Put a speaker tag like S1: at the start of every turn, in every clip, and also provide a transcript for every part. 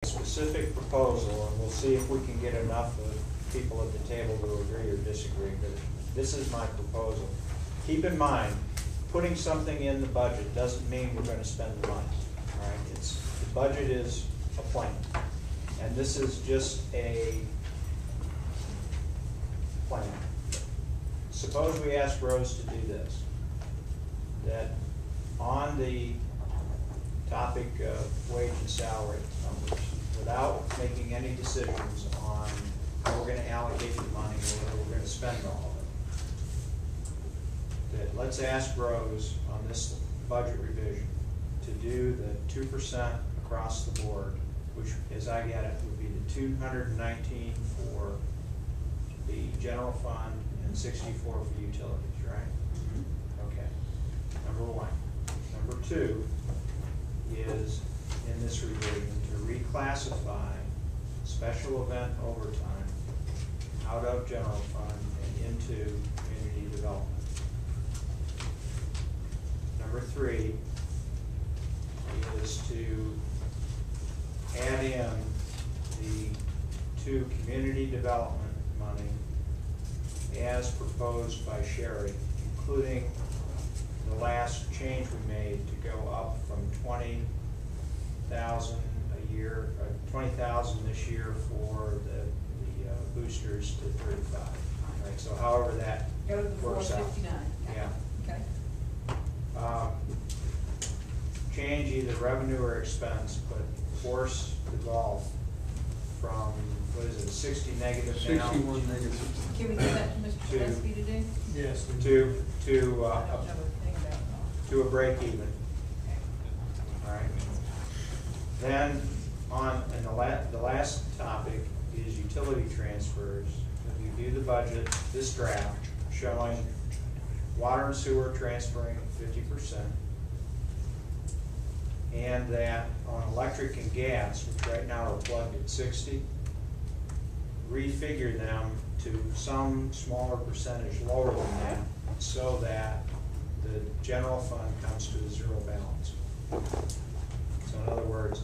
S1: specific proposal, and we'll see if we can get enough of people at the table to agree or disagree, but this is my proposal. Keep in mind, putting something in the budget doesn't mean we're going to spend the money. All right? The budget is a plan, and this is just a plan. Suppose we ask Rose to do this, that on the topic of wage and salary numbers, without making any decisions on how we're going to allocate the money or whether we're going to spend all of it, that let's ask Rose on this budget revision to do the 2% across the board, which, as I get it, would be the 219 for the general fund and 64 for utilities, right? Mm-hmm. Okay. Number one. Number two is in this revision to reclassify special event overtime out of general fund and into community development. Number three is to add in the 2 community development money as proposed by Sherry, including the last change we made to go up from 20,000 a year, 20,000 this year for the boosters to 35. Right. So however that
S2: go to the
S1: works out.
S2: 459.
S1: Yeah.
S2: Okay.
S1: Change either revenue or expense, but force the golf from, what is it, 60 negative now?
S3: 61 negative.
S2: Can we give that to Mr. Gillespie to do?
S3: Yes.
S1: To a break even. All right. Then and the last topic is utility transfers. If you view the budget, this draft showing water and sewer transferring 50%, and that on electric and gas, which right now are plugged at 60, refigure them to some smaller percentage lower than that, so that the general fund comes to a zero balance. So in other words,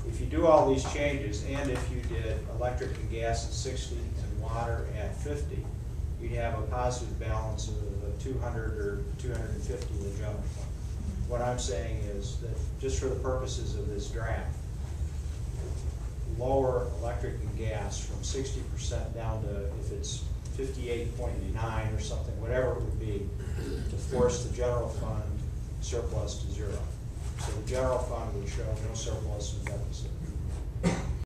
S1: if you do all these changes, and if you did electric and gas at 60 and water at 50, you'd have a positive balance of 200 or 250 in the general fund. What I'm saying is that just for the purposes of this draft, lower electric and gas from 60% down to, if it's 58.9 or something, whatever it would be, to force the general fund surplus to zero. So the general fund would show no surplus and deficit.